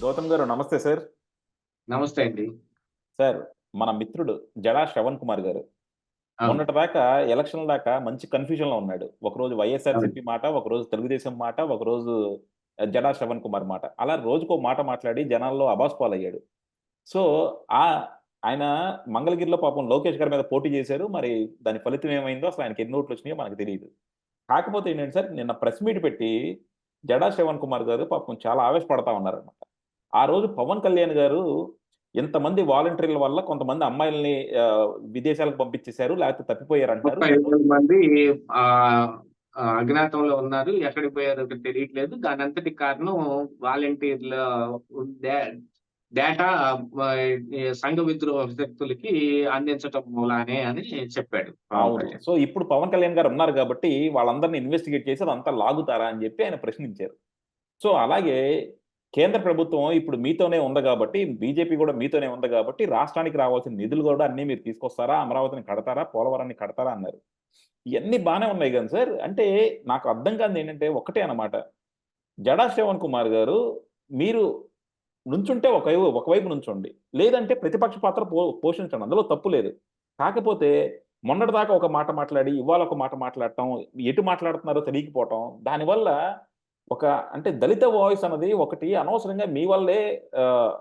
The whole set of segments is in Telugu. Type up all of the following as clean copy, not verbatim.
గౌతమ్ గారు నమస్తే సార్. నమస్తే అండి. సార్ మన మిత్రుడు జడా శ్రవణ్ కుమార్ గారు అవును. మొన్నటి దాకా ఎలక్షన్‌ల దాకా మంచి కన్‌ఫ్యూజన్‌లో ఉన్నాడు. ఒకరోజు అవును. వైఎస్ఆర్‌సీపీ మాట, ఒకరోజు తెలుగుదేశం మాట, ఒకరోజు జడా శ్రవణ్ కుమార్ మాట. అలా రోజుకో మాట మాట్లాడి జనాల్లో అబాస్పాలయ్యాడు. సో, ఆహ్, ఆయన మంగళగిరిలో పాపం లోకేష్ గారి మీద పోటీ చేశారు. మరి దాని ఫలితం ఏమైందో అసలు ఆయనకి ఎన్ని ఓట్లొచ్చినాయో మనకు తెలీదు. కాకపోతే ఏంటంటే సార్ నిన్న ప్రెస్ మీట్ పెట్టి జడా శ్రవణ్ కుమార్ గారు పాపం చాలా ఆవేశపడతా ఉన్నారనమాట. ఆ రోజు పవన్ కళ్యాణ్ గారు ఇంతమంది వాలంటీర్ల వల్ల కొంతమంది అమ్మాయిల్ని విదేశాలకు పంపించేసారు. లేకపోతే తప్పిపోయారంటున్నారు. 30,000 మంది ఆహ్, అజ్ఞాతంలో ఉన్నారు. ఎక్కడికి పోయారో తెలియట్లేదు. దానంతటికి కారణం వాలంటీర్ల డా డేటా ఈ సంఘ విద్రోహ శక్తులకి అందించటం మూలానే అని చెప్పాడు పవన్ అవును. కళ్యాణ్. సో, ఇప్పుడు పవన్ కళ్యాణ్ గారు ఉన్నారు గాబట్టి వాళ్ళందరిని ఇన్వెస్టిగేట్ చేసి అదంతా లాగుతారా అని జెప్పి ఆయన ప్రశ్నించారు. సో, అలాగే కేంద్ర ప్రభుత్వం ఇప్పుడు మీతోనే ఉంది గాబట్టి, బీజేపీ గూడా మీతోనే ఉంది గాబట్టి, రాష్ట్రానికి రావాల్సిన నిధులు గూడా అన్నీ మీరు తీసుకొస్తారా? అమరావతిని కడతారా? పోలవరాన్ని కడతారా? అన్నారు. ఇయన్నీ బానే ఉన్నాయి గాని సార్, అంటే నాకు అర్థం కానిదేంటంటే ఒక్కటే అన్నమాట. జడా శ్రవణ్ కుమార్ గారు మీరు నుంచుంటే ఒకవైపు నుంచోండి. లేదంటే ప్రతిపక్ష పాత్ర పోషించండి. అందులో తప్పు లేదు. కాకపోతే మొన్నటిదాకా ఒక మాట మాట్లాడి, ఇవాళ ఒక మాట మాట్లాడటం, ఎటు మాట్లాడుతున్నారో తెలియకపోవటం, దానివల్ల ఒక అంటే దళిత వాయిస్ అన్నది ఒకటి అనవసరంగా మీ వల్లే ఆహ్,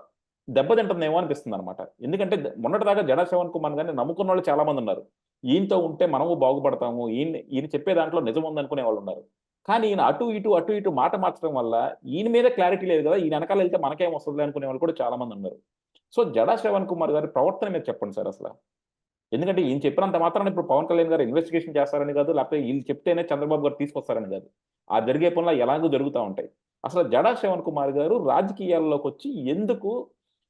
దెబ్బతింటుందేమో అనిపిస్తుందనమాట. ఎందుకంటే మొన్నటిదాకా జడా శ్రవణ్ కుమార్ గారిని నమ్ముకున్నోళ్ళు చాలా మందున్నారు. ఈయనతో ఉంటే మనము బాగుపడతాము. ఈయన చెప్పే దాంట్లో నిజం ఉందనుకునే వాళ్ళున్నారు. కానీ ఈయన అటు ఇటు మాట మార్చడం వల్ల ఈయన మీద క్లారిటీ లేదు గదా! ఈయన ఎనకాల ఎళ్తే మనకేం వస్తదిలే అనుకునే వాళ్ళు కూడా చాలా మందున్నారు. సో, జడా శ్రవణ్ కుమార్ గారి ప్రవర్తన మీద చెప్పండి సార్ అసల. ఎందుకంటే ఈయన చెప్పినంత మాత్రాన ఇప్పుడు పవన్ కళ్యాణ్ గారు ఇన్వెస్టిగేషన్ చేస్తారని గాదు. లేకపోతే ఈళ్ళు చెప్తేనే చంద్రబాబు గారు తీసుకొస్తారని గాదు. ఆ జరిగే పనులు ఎలాగో జరుగుతా ఉంటాయి. అసలు జడా శ్రవణ్ కుమార్ గారు రాజకీయాల్లోకొచ్చి ఎందుకు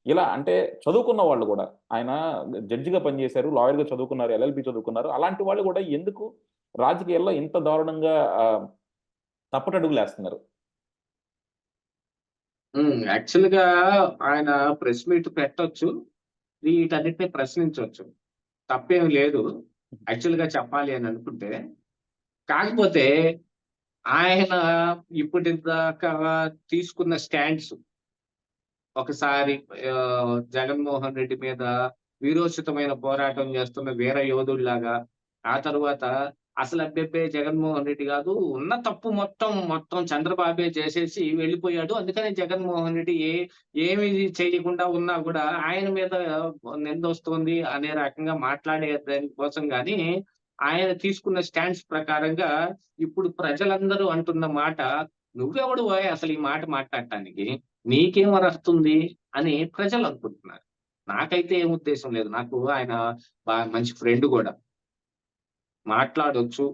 ఇలా అంటే చదువుకున్న వాళ్ళు గూడా ఆయన జడ్జిగా పనిచేశారు. లాయర్‌గా చదువుకున్నారు. ఎల్ఎల్‌బీ చదువుకున్నారు. అలాంటి వాళ్ళు గూడా ఎందుకు రాజకీయాల్లో ఇంత దారుణంగా తప్పటడుగులేస్తున్నారు? యాక్చువల్‌గా ఆయన ప్రెస్ మీట్ పెట్టొచ్చు. వీటన్నిటిని ప్రశ్నించొచ్చు. తప్పేమి లేదు. యాక్చువల్‌గా చెప్పాలి అని అనుకుంటే. కాకపోతే ఆయన ఇప్పటిదాకా తీసుకున్న స్టాండ్స్ ఒకసారి జగన్మోహన్ రెడ్డి మీద వీరోచితమైన పోరాటం చేస్తున్న వీర యోధుడిలాగా, ఆ తరువాత అసలు అబ్బెబ్బే జగన్మోహన్ రెడ్డి గాదు. ఉన్న తప్పు మొత్తం చంద్రబాబే చేసేసి వెళ్ళిపోయాడు. అందుకనే జగన్మోహన్ రెడ్డి ఏమి చేయకుండా ఉన్నా గూడా ఆయన మీద నిందొస్తుంది అనే రకంగా మాట్లాడే దాని కోసం గాని, ఆయన తీసుకున్న స్టాండ్స్ ప్రకారంగా ఇప్పుడు ప్రజలందరూ అంటున్న మాట, "నువ్వెవడివోయ్ అసలు ఈ మాట మాట్లాడటానికి? నీకేం అర్హతుంది?" అని ప్రజలనుకుంటున్నారు. నాకైతే ఏం ఉద్దేశ్యం లేదు. నాకు ఆయన మంచి ఫ్రెండ్ గూడా. మాట్లాడొచ్చు.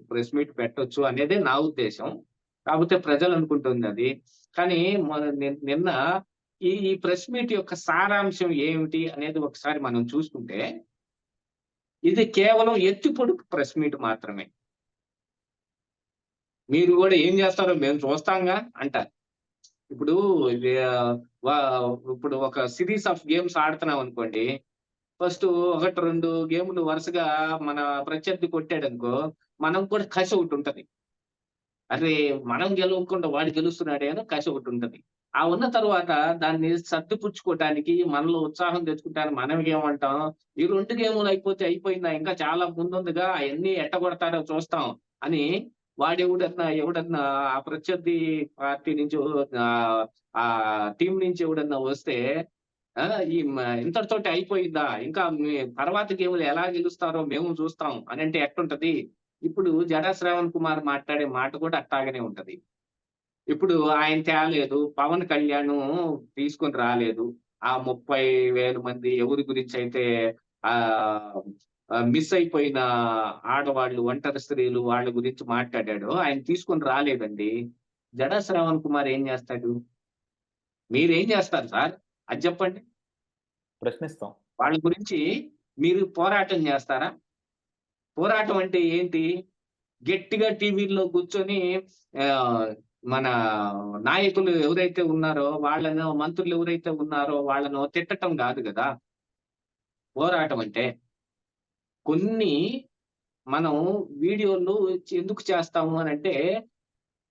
ప్రెస్ మీట్ పెట్టొచ్చు అనేదే నా ఉద్దేశ్యం. కాపోతే ప్రజలనుకుంటుందది. కానీ నిన్న ఈ ప్రెస్ మీట్ యొక్క సారాంశం ఏమిటి అనేది ఒకసారి మనం చూసుకుంటే, ఇది కేవలం ఎత్తి పొడుపు ప్రెస్ మీట్ మాత్రమే. మీరు గూడా ఏం జేస్తారో మేము చూస్తాంగా అంటారు. ఇప్పుడు ఇది వా ఇప్పుడు ఒక సీరీస్ ఆఫ్ గేమ్స్ ఆడుతున్నామనుకోండి. ఫస్టు 1, 2 గేములు వరుసగా మన ప్రత్యర్థి కొట్టాడనుకో, మనకు కూడా కసి ఒకటుంటది. అరే! మనం గెలవకుండా వాడు గెలుస్తున్నాడే అని కసి ఒకటుంటది. ఆ ఉన్న తర్వాత దాన్ని సర్దిపుచ్చుకోవటానికి, మనలో ఉత్సాహం తెచ్చుకుంటానికి మనం ఏమంటాం, "ఈ 2 గేములు అయిపోతే అయిపోయిందా? ఇంకా చాలా ముందుందిగా అయన్నీ ఎట్టగొడతారో చూస్తాం" అని ఎవడన్నా ఆ ప్రత్యర్థి పార్టీ నుంచి ఆ టీమ్ నుంచి ఎవడన్నా వస్తే ఆ! ఇంతటితోటి అయిపోయిద్దా? ఇంకా తర్వాత గేములు ఎలా గెలుస్తారో మేము చూస్తాం అనంటే ఎట్టుంటది? ఇప్పుడు 'జడ శ్రావణ్ కుమార్' మాట్లాడే మాట కూడా అట్టాగనే ఉంటది. ఇప్పుడు ఆయన తేలేదు. పవన్ కళ్యాణు తీసుకొని రాలేదు. ఆ 30,000 మంది ఎవరి గురించైతే ఆహ్, మిస్ అయిపోయిన ఆడవాళ్ళు, ఒంటరి స్త్రీలు వాళ్ళ గురించి మాట్లాడాడో ఆయన తీసుకొని రాలేదండి. 'జడ శ్రావణ్ కుమార్' ఏం జేస్తాడు? మీరేం జేస్తారు సార్? అది జెప్పండి. ప్రశ్నిస్తాం. వాళ్ళ గురించి మీరు పోరాటం జేస్తారా? పోరాటం అంటే ఏంటి? గట్టిగా టీవీల్లో కూర్చొని ఆహ్, మన నాయకులు ఎవరైతే ఉన్నారో వాళ్ళను మంత్రులు ఎవరైతే ఉన్నారో వాళ్ళను తిట్టటం గాదు గదా! పోరాటం అంటే. కొన్ని మనం వీడియోలు ఎందుకు చేస్తాము అనంటే,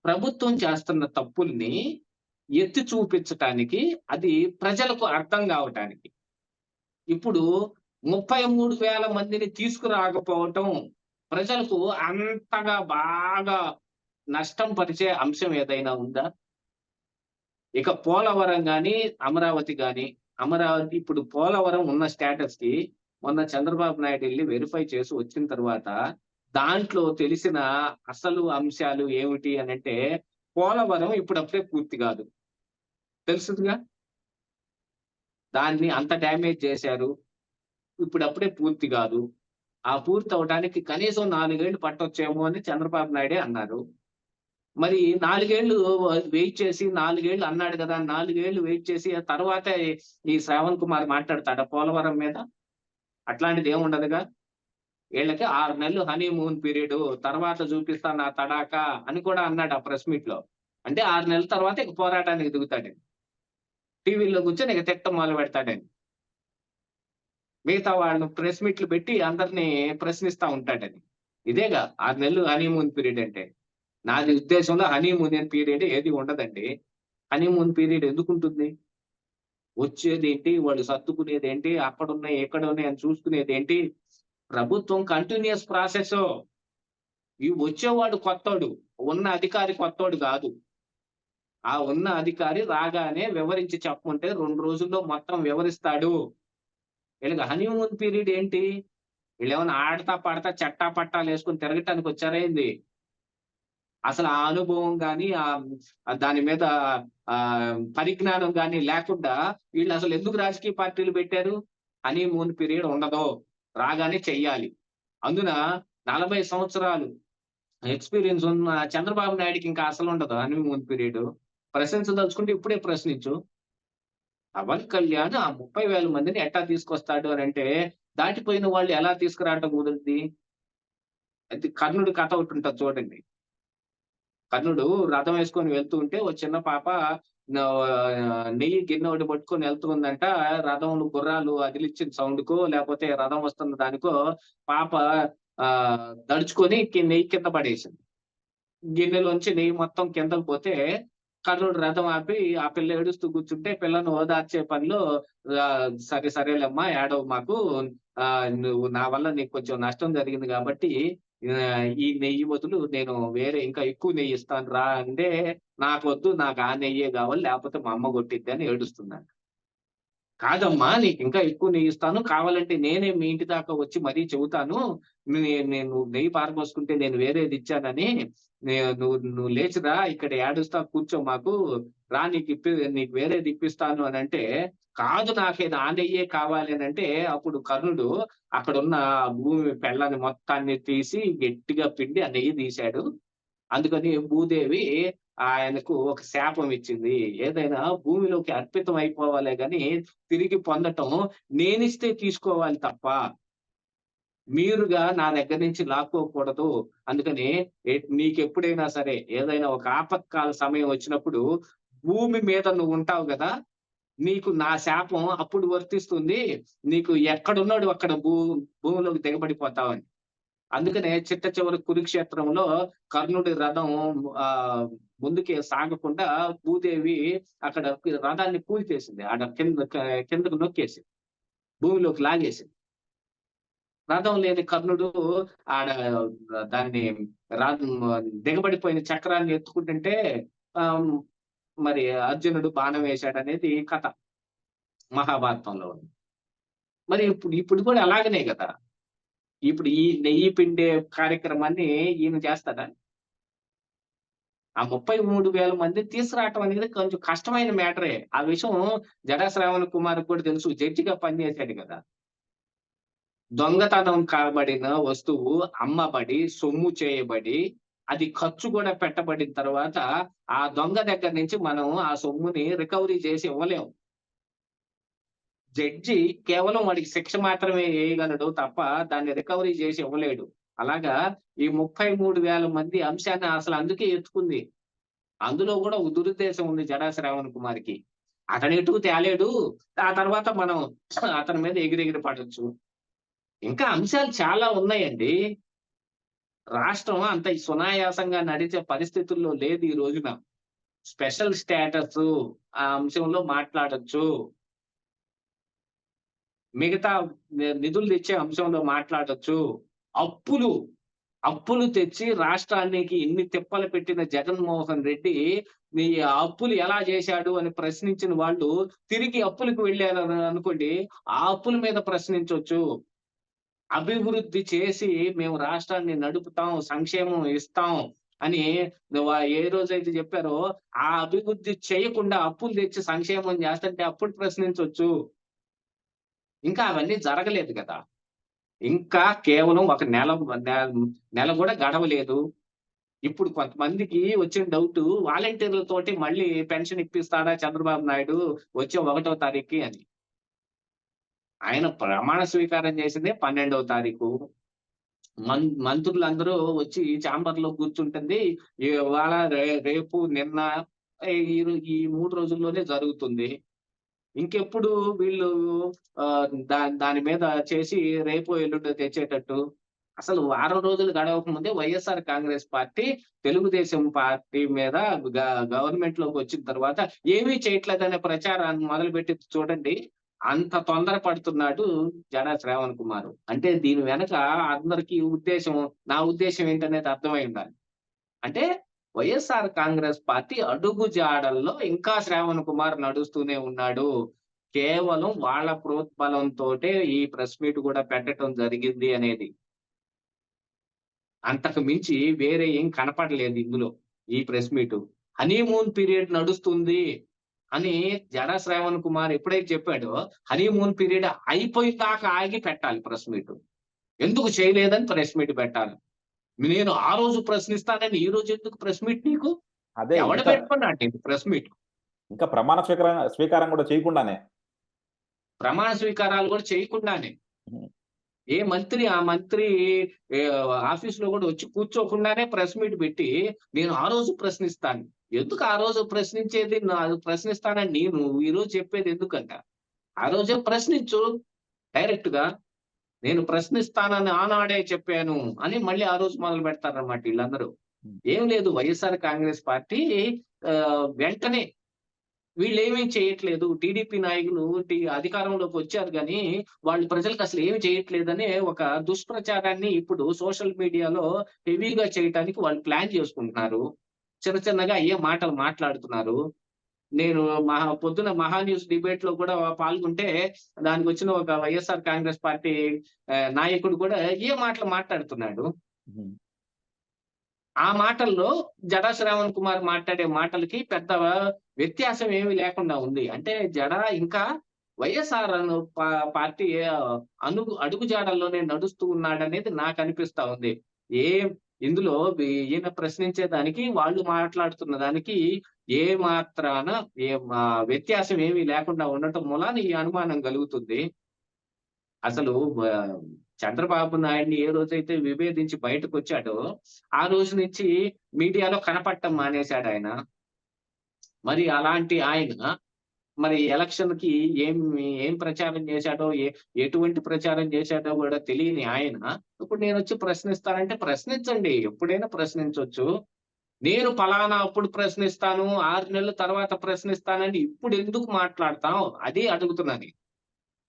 ప్రభుత్వం చేస్తున్న తప్పుల్ని ఎత్తి చూపించటానికి, అది ప్రజలకు అర్థం కావటానికి. ఇప్పుడు 33,000 మందిని తీసుకురాకపోవటం ప్రజలకు అంతగా బాగా నష్టం పరిచే అంశం ఏదైనా ఉందా? ఇక పోలవరం గాని, అమరావతి గాని, అమరావతి ఇప్పుడు పోలవరం ఉన్న స్టేటస్‌కి మొన్న చంద్రబాబు నాయుడు ఎళ్లి వెరిఫై చేసి వచ్చిన తర్వాత, దాంట్లో తెలిసిన అసలు అంశాలు ఏమిటి అనంటే, పోలవరం ఇప్పుడప్పుడే పూర్తి కాదు. తెలుసుగా? దాన్ని అంత డ్యామేజ్ చేశారు. ఇప్పుడప్పుడే పూర్తి కాదు. ఆ పూర్తవ్వటానికి కనీసం 4 ఏళ్ళు పట్టొచ్చేమో అని చంద్రబాబు నాయుడే అన్నారు. మరి 4 ఏళ్ళు వెయిట్ చేసి 4 ఏళ్ళు అన్నాడు గదా! 4 ఏళ్ళు వెయిట్ చేసి ఆ తర్వాత ఈ శ్రావణ్ కుమార్ మాట్లాడతాడా పోలవరం మీద? అట్లాంటిదేముండదుగా. ఈళ్ళకి 6 నెలలు హనీమూన్ పీరియడు. తర్వాత చూపిస్తా నా తడాకా అని కూడా అన్నాడు ఆ ప్రెస్ మీట్‌లో. అంటే 6 నెలల తర్వాత ఇక పోరాటానికి దిగుతాడని. టీవీలో కూర్చొని ఇక తిట్టం మొదలుపెడతాడని. మిగతా వాళ్ళు ప్రెస్ మీట్‌లు పెట్టి అందరిని ప్రశ్నిస్తా ఉంటాడని. ఇదేగా 6 నెలలు హనీమూన్ పీరియడ్ అంటే. నాది ఉద్దేశంలో హనీమూన్ పీరియడ్ ఏది ఉండదండి. హనీమూన్ పీరియడ్ ఎందుకుంటుంది? వచ్చేదేంటి? వాళ్ళు సర్దుకునేదేంటి? అక్కడున్నాయి, ఇక్కడున్నాయి అని చూసుకునేదేంటి? ప్రభుత్వం కంటిన్యూయస్ ప్రాసెసు. ఈ వచ్చేవాడు కొత్తోడు. ఉన్న అధికారి కొత్తోడు గాదు. ఆ ఉన్న అధికారి రాగానే వివరించి చెప్పమంటే 2 రోజుల్లో మొత్తం వివరిస్తాడు. ఈళ్ళకి హనీమూన్ పీరియడ్ ఏంటి? ఈళ్ళేమన్నా ఆడతా, పాడతా, చట్టా పట్టాలేసుకొని తిరగటానికొచ్చారా ఏంది? అసలు ఆ అనుభవం గాని, దాని మీద పరిజ్ఞానం గాని లేకుండా వీళ్ళసలు ఎందుకు రాజకీయ పార్టీలు పెట్టారు? హనీమూన్ పీరియడ్ ఉండదు. రాగానే చెయ్యాలి. అందున 40 సంవత్సరాలు ఎక్స్‌పీరియన్స్ ఉన్న చంద్రబాబు నాయుడుకి ఇంకా అసలుండదు హనీమూన్ పీరియడు. ప్రశ్నించదలుచుకుంటే ఇప్పుడే ప్రశ్నించు. పవన్ కళ్యాణ్ ఆ 30,000 మందిని ఎట్టా తీసుకొస్తాడు అనంటే, దాటిపోయిన వాళ్ళు ఎలా తీసుకురావటం కుదురుద్ది? అయితే కర్ణుడి కథ ఒకటుంటది చూడండి. కర్ణుడు రథం వేసుకొని వెళ్తూ ఉంటే, ఓ చిన్న పాప నెయ్యి గిన్నె ఒకటి పట్టుకొని వెళ్తుందంట. రథంలో గుర్రాలు అదిలిచ్చిన సౌండ్‌కో, లేపోతే రథం వస్తున్న దానికో పాప దడుచుకొని నెయ్యి కింద పడేసింది. గిన్నెలోంచి నెయ్యి మొత్తం కిందకి పోతే, కర్ణుడు రథం ఆపి, ఆ పిల్ల ఏడుస్తూ కూర్చుంటే, పిల్లను ఓదార్చే పనిలో సరే సరేలేమ్మా ఏడవకు మాకు. నువ్వు నా వల్ల నీకు కొంచెం నష్టం జరిగింది గాబట్టి, ఈ నెయ్యి బదులు నేను వేరే ఇంకా ఎక్కువ నెయ్యి ఇస్తాను రా అంటే, నాకొద్దు నాకు ఆ నెయ్యే గావాలి లేపోతే మా అమ్మ కొట్టిద్ది అని ఏడుస్తుందంట. కాదమ్మా! నీకింకా ఎక్కువ నెయ్యిస్తాను. కావాలంటే నేనే మీ ఇంటి దాకా వచ్చి మరీ చెబుతాను. నేను నెయ్యి పారబోసుకుంటే నేను వేరేదిచ్చానని. నువ్వు లేచి రా ఇక్కడ ఏడుస్తా కూర్చో మాకు. రా నీకు వేరేది ఇప్పిస్తాను అనంటే, కాదు నాకేది ఆ నెయ్యే కావాలి అనంటే, అప్పుడు కర్ణుడు అక్కడున్న భూమి పెళ్ళాన్ని మొత్తాన్ని తీసి గట్టిగా పిండి ఆ నెయ్యి తీశాడు. అందుకని భూదేవి ఆయనకు ఒక శాపం ఇచ్చింది. ఏదైనా భూమిలోకి అర్పితం అయిపోవాలే గాని, తిరిగి పొందటం నేనిస్తే తీసుకోవాలి తప్ప, మీరుగా నా దగ్గర నుంచి లాక్కోకూడదు. అందుకని నీకెప్పుడైనా సరే ఏదైనా ఒక ఆపత్కాల సమయం వచ్చినప్పుడు, భూమి మీద నువ్వుంటావు గదా! నీకు నా శాపం అప్పుడు వర్తిస్తుంది. నీకు ఎక్కడున్నాడు అక్కడ భూమిలోకి దిగబడిపోతావని. అందుకనే చిట్ట చివరి కురుక్షేత్రంలో కర్ణుడి రథం ముందుకి సాగకుండా భూదేవి అక్కడ రథాన్ని కూల్చేసింది. ఆడ కిందకు నొక్కేసింది. భూమిలోకి లాగేసింది. రథం లేని కర్ణుడు ఆడ దాన్ని రథం దిగబడిపోయిన చక్రాన్ని ఎత్తుకుంటుంటే ఆహ్, మరి అర్జునుడు బాణం వేశాడనేది కథ మహాభారతంలో ఉంది. మరి ఇప్పుడు కూడా అలాగనే గదా! ఇప్పుడు ఈ నెయ్యి పిండే కార్యక్రమాన్ని ఈయన చేస్తాడా? ఆ 33,000 మందిని తీసుకురావటం అనేది కొంచెం కష్టమైన మ్యాటరే. ఆ విషయం జడా శ్రావణ్ కుమార్‌కి కూడా తెలుసు. జడ్జిగా పనిచేసాడు గదా! దొంగతనం కాబడిన వస్తువు అమ్మబడి, సొమ్ము చేయబడి, అది ఖర్చు కూడా పెట్టబడిన తర్వాత, ఆ దొంగ దగ్గర నుంచి మనం ఆ సొమ్ముని రికవరీ చేసి ఇవ్వలేం. జడ్జి కేవలం వాడికి శిక్ష మాత్రమే ఏయగలడు తప్ప, దాన్ని రికవరీ చేసి ఇవ్వలేడు. అలాగా ఈ 33,000 మంది అంశాన్ని అసలు అందుకే ఎత్తుకుంది. అందులో గూడా ఒక దురుద్దేశం ఉంది జడా శ్రావణ్ కుమార్‌కి. అతనెటూ తేలేడు. ఆ తర్వాత మనం అతని మీద ఎగిరెగిరి పడొచ్చు. ఇంకా అంశాలు చాలా ఉన్నాయండి. రాష్ట్రం అంత సునాయాసంగా నడిచే పరిస్థితుల్లో లేదు ఈ రోజున. స్పెషల్ స్టేటస్ ఆ అంశంలో మాట్లాడొచ్చు. మిగతా నిధులు తెచ్చే అంశంలో మాట్లాడొచ్చు. అప్పులు, అప్పులు తెచ్చి రాష్ట్రానికి ఇన్ని తిప్పలు పెట్టిన జగన్మోహన్ రెడ్డి ఈ అప్పులు ఎలా చేశాడు అని ప్రశ్నించిన వాళ్ళు తిరిగి అప్పులకు వెళ్ళారని అనుకోండి, ఆ అప్పుల మీద ప్రశ్నించొచ్చు. అభివృద్ధి చేసి మేము రాష్ట్రాన్ని నడుపుతాం, సంక్షేమం ఇస్తాం అని ఏ రోజైతే చెప్పారో, ఆ అభివృద్ధి చేయకుండా అప్పులు తెచ్చి సంక్షేమం చేస్తుంటే అప్పుడు ప్రశ్నించొచ్చు. ఇంకా అవన్నీ జరగలేదు గదా! ఇంకా కేవలం ఒక నెల గూడా గడవలేదు. ఇప్పుడు కొంతమందికి వచ్చిన డౌటు వాలంటీర్‌లతోటి మళ్ళీ పెన్షన్ ఇప్పిస్తాడా చంద్రబాబు నాయుడు వచ్చే 1 తారీఖుకి అని. ఆయన ప్రమాణ స్వీకారం చేసిందే 12వ తారీఖు. మంత్రులందరూ వచ్చి చాంబర్‌లో కూర్చుంటుంది. ఇవాళ, రేపు, నిన్న ఈ 3 రోజుల్లోనే జరుగుతుంది. ఇంకెప్పుడు వీళ్ళు దాని మీద చేసి రేపో, ఎల్లుండో తెచ్చేటట్టు. అసలు వారం రోజులు గడవక ముందే వైఎస్ఆర్ కాంగ్రెస్ పార్టీ, తెలుగుదేశం పార్టీ మీద గవర్నమెంట్‌లోకొచ్చిన తర్వాత ఏమీ చేయట్లేదనే ప్రచారాన్ని మొదలుపెట్టి చూడండి. అంత తొందర పడుతున్నాడు జడ శ్రావణ్ కుమార్. అంటే దీని వెనక అందరికి నా ఉద్దేశ్యం ఏంటనేది అర్థమై ఉండాలి. అంటే వైఎస్ఆర్ కాంగ్రెస్ పార్టీ అడుగు జాడల్లో ఇంకా శ్రావణ్ కుమార్ నడుస్తూనే ఉన్నాడు. కేవలం వాళ్ళ ప్రోద్బలంతోటే ఈ ప్రెస్ మీట్ కూడా పెట్టటం జరిగింది అనేది. అంతకు మించి వేరే ఏం కనపడలేదు ఇందులో ఈ ప్రెస్ మీటు. హనీమూన్ పీరియడ్ నడుస్తుంది అని జడ శ్రావణ్ కుమార్ ఎప్పుడైతే చెప్పాడో, హనీమూన్ పీరియడ్ అయిపోయిన దాకా ఆగి పెట్టాలి ప్రెస్ మీటు. ఎందుకు చేయలేదని ప్రెస్ మీట్ పెట్టాలి. నేను ఆ రోజు ప్రశ్నిస్తానని ఈ రోజు ఎందుకు ప్రెస్ మీట్ నీకు? అదే ఎవడు ఇంకా పెట్టుకున్నాడు నీకు ప్రెస్ మీట్? ఇంకా ప్రమాణ స్వీకారం కూడా చేయకుండానే. ప్రమాణ స్వీకారాలు కూడా చేయకుండానే. హ్మ్. ఆ మంత్రి ఆఫీస్‌లో గూడా వచ్చి కూర్చోకుండానే ప్రెస్ మీట్ పెట్టి, నేను ఆ రోజు ప్రశ్నిస్తాను. ఎందుకు ఆ రోజు ప్రశ్నించేది? ప్రశ్నిస్తానని నేను ఈరోజు చెప్పేది ఎందుకంట? ఆ రోజే ప్రశ్నించు డైరెక్ట్‌గా. నేను ప్రశ్నిస్తానని ఆనాడే చెప్పాను అని మళ్ళీ ఆ రోజు మొదలు పెడతారన్నమాట ఈళ్ళందరూ. హ్మ్. ఏం లేదు వైఎస్ఆర్ కాంగ్రెస్ పార్టీ వెంటనే వీళ్ళేమీ చేయట్లేదు. టీడీపీ నాయకులు అధికారంలోకి వచ్చారు గానీ, వాళ్ళు ప్రజలకు అసలు ఏమి చేయట్లేదనే ఒక దుష్ప్రచారాన్ని ఇప్పుడు సోషల్ మీడియాలో హెవీగా చేయటానికి వాళ్ళు ప్లాన్ చేసుకుంటున్నారు. చిన్న చిన్నగా అయ్యే మాటలు మాట్లాడుతున్నారు. నేను పొద్దున మహా న్యూస్ డిబేట్‌లో కూడా పాల్గొంటే, దానికొచ్చిన ఒక వైఎస్ఆర్ కాంగ్రెస్ పార్టీ నాయకుడు కూడా ఏ మాటలు మాట్లాడుతున్నాడు. హ్మ్. ఆ మాటల్లో జడా శ్రావణ్ కుమార్ మాట్లాడే మాటలకి పెద్ద వ్యత్యాసం ఏమీ లేకుండా ఉంది. అంటే ఇంకా వైఎస్ఆర్ పార్టీ అడుగుజాడల్లోనే నడుస్తూ ఉన్నాడనేది నాకనిపిస్తా ఉంది. ఏం ఇందులో ఈయన ప్రశ్నించే దానికి, వాళ్ళు మాట్లాడుతున్న దానికి ఏ మాత్రాన వ్యత్యాసం ఏమీ లేకుండా ఉండటం మూలాన ఈ అనుమానం కలుగుతుంది. అసలు చంద్రబాబు నాయుడిని ఏ రోజైతే విభేదించి బయటకొచ్చాడో, ఆ రోజు నుంచి మీడియాలో కనపడటం మానేసాడాయన. మరి అలాంటి ఆయన మరి ఎలక్షన్‌కి ఏం ప్రచారం చేశాడో, ఎటువంటి ప్రచారం చేశాడో గూడా తెలియని ఆయన, ఇప్పుడు నేనొచ్చి ప్రశ్నిస్తానంటే ప్రశ్నించండి. ఎప్పుడైనా ప్రశ్నించొచ్చు. నేను పలానా అప్పుడు ప్రశ్నిస్తాను, 6 నెలల తర్వాత ప్రశ్నిస్తానని ఇప్పుడెందుకు మాట్లాడతావు? అది అడుగుతున్నా నేను.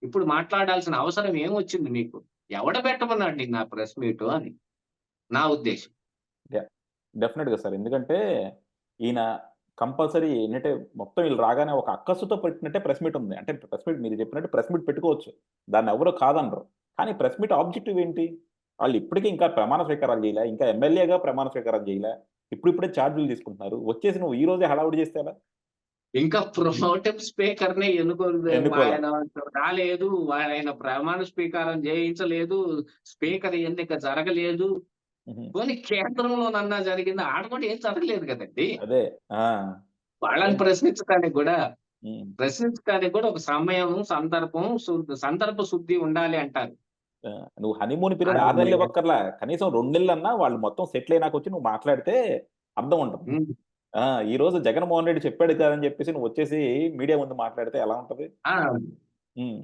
ఇప్పుడు మాట్లాడాల్సిన అవసరం ఏమొచ్చింది మీకు? ఎవడు పెట్టమన్నాడు నిన్ను ఆ ప్రెస్ మీటు అని నా ఉద్దేశ్యం. యాహ్! డెఫినెట్‌గా సార్. ఎందుకంటే ఈయన కంపల్సరీ ఏంటంటే మొత్తం ఈళ్ళు రాగానే ఒక అక్కసుతో పెట్టినట్టే ప్రెస్ మీట్ ఉంది. అంటే ప్రెస్ మీట్ మీరు చెప్పినట్టు ప్రెస్ మీట్ పెట్టుకోవచ్చు. దాన్నెవరు కాదనరు. కానీ ప్రెస్ మీట్ ఆబ్జెక్టివ్ ఏంటి? వాళ్ళు ఇప్పటికి ఇంకా ప్రమాణ స్వీకారాలు చేయలే. ఇంకా ఎమ్మెల్యేగా ప్రమాణ స్వీకారం చేయలే. ఇప్పుడిప్పుడే చార్జీలు తీసుకుంటున్నారు. వచ్చేసి నువ్వు ఈ రోజే హడావుడి చేస్తే ఎలా? ఇంకా ప్రోటెం స్పీకర్‌నే ఎన్నుకోలా. ఆయన రాలేదు. ఆయన ప్రమాణ స్వీకారం చేయించలేదు. స్పీకర్ ఎన్నిక జరగలేదు. హుహు. పోనీ కేంద్రంలోనన్నా జరిగిందా? ఆడ కూడా ఏం జరగలేదు కదండీ! అదే. ఆ! వాళ్ళని ఏం హ్మ్. ప్రశ్నించడానికి కూడా ఒక సమయం, సందర్భ శుద్ధి ఉండాలి అంటారు. ఆ! నువ్వు హనీమూన్ పీరియడ్ 6 అది నెలలు ఇవ్వక్కర్లా. కనీసం 2 నెలలన్నా వాళ్ళు మొత్తం సెటిల్ అయినాకొచ్చి నువ్వు మాట్లాడితే అర్థం ఉంటది. హ్మ్. ఆ! ఈరోజు జగన్‌మోహన్ రెడ్డి చెప్పాడు కదా! అని చెప్పేసి నువ్వొచ్చేసి మీడియా ముందు మాట్లాడితే ఎలా ఉంటది? ఆ! హ్మ్.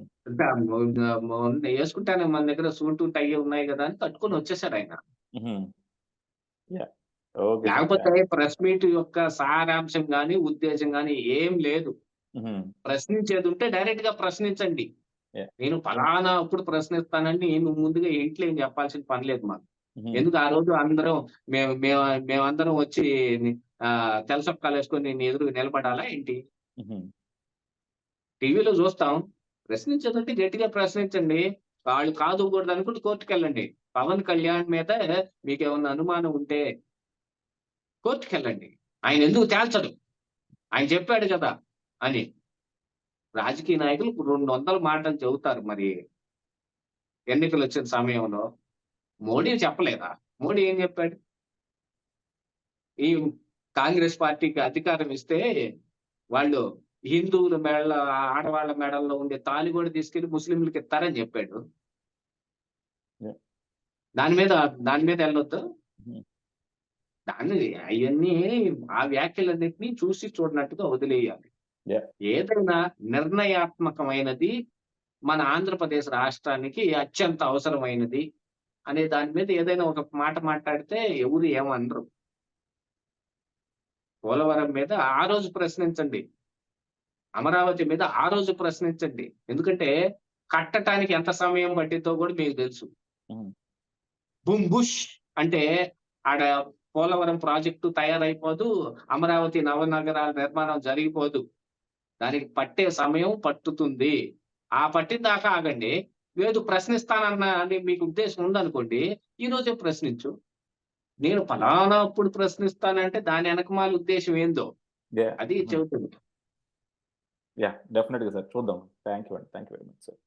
మొన్న యేసుకుంటాను మన దగ్గర సూటు, టై ఉన్నాయి గదా! అని కట్టుకొని వచ్చేసాడాయన. హుహు. యాహ్! Okay sir. లేకపోతే ప్రెస్ మీట్ యొక్క సారాంశం గాని, ఉద్దేశం గాని ఏం లేదు. హుహు. ప్రశ్నించేది ఉంటే డైరెక్ట్ గా ప్రశ్నించండి. యాహ్! నేను ఫలానా అప్పుడు ప్రశ్నిస్తానని నువ్వు ముందుగా ఇంట్లో ఏం చెప్పాల్సిన పని లేదు మాకు. హుహు. ఎందుకు ఆ రోజు అందరం మేము మేము మేమందరం వచ్చి తెలసొక్కాలేసుకొని నీ ఎదురుగా నిలబడాలా ఏంటి? హుహు. టీవీలో చూస్తాం. ప్రశ్నించేదంటే గట్టిగా ప్రశ్నించండి. వాళ్ళు కాదు కూడదు అనుకుంటే కోర్టుకెళ్ళండి. పవన్ కళ్యాణ్ మీద మీకేమన్నా అనుమానం ఉంటే కోర్టుకెళ్ళండి. ఆయన ఎందుకు తేల్చడు? ఆయన చెప్పాడు కదా! అని. రాజకీయ నాయకులు 200 మాటలు చెబుతారు మరి ఎన్నికలొచ్చిన సమయంలో. మోడీ చెప్పలేదా? మోడీ ఏం చెప్పాడు? ఈ కాంగ్రెస్ పార్టీకి అధికారం ఇస్తే వాళ్ళు హిందువుల ఆడవాళ్ళ మెడల్లో ఉండే తాళి కూడా తీసుకెళ్ళి ముస్లింలకి ఇత్తారని చెప్పాడు. యాహ్! దాని మీద దాని మీద ఎళ్ళొద్దా? హ్మ్. దాన్ని అయన్నీ ఆ వ్యాఖ్యలన్నిటిని చూసి చూడనట్టుగా వదిలేయాలి. యాహ్! ఏదైనా నిర్ణయాత్మకమైనది మన ఆంధ్రప్రదేశ్ రాష్ట్రానికి అత్యంత అవసరమైనది అనే దాని మీద ఏదైనా ఒక మాట మాట్లాడితే ఎవరు ఏమనరు. పోలవరం మీద ఆ రోజు ప్రశ్నించండి. అమరావతి మీద ఆ రోజు ప్రశ్నించండి. ఎందుకంటే కట్టటానికి ఎంత సమయం పట్టిద్దో కూడా మీకు తెలుసు. హ్మ్. బూమ్ బుష్ అంటే ఆడ పోలవరం ప్రాజెక్టు తయారైపోదు. అమరావతి నవనగరాల నిర్మాణం జరిగిపోదు. దానికి పట్టే సమయం పట్టుతుంది. ఆ పట్టిన దాకా ఆగండి. లేదు ప్రశ్నిస్తానన్న అని మీకు ఉద్దేశం ఉందనుకోండి, ఈ రోజే ప్రశ్నించు. నేను ఫలానా అప్పుడు ప్రశ్నిస్తానంటే దాని ఎనకమాల ఉద్దేశ్యం ఏందో యాహ్! అది హ్మ్. చెబుతుంది. యాహ్! డెఫినిట్‌గా సార్. చూద్దాం. థాంక్ యూ అండి. Thank you very much sir.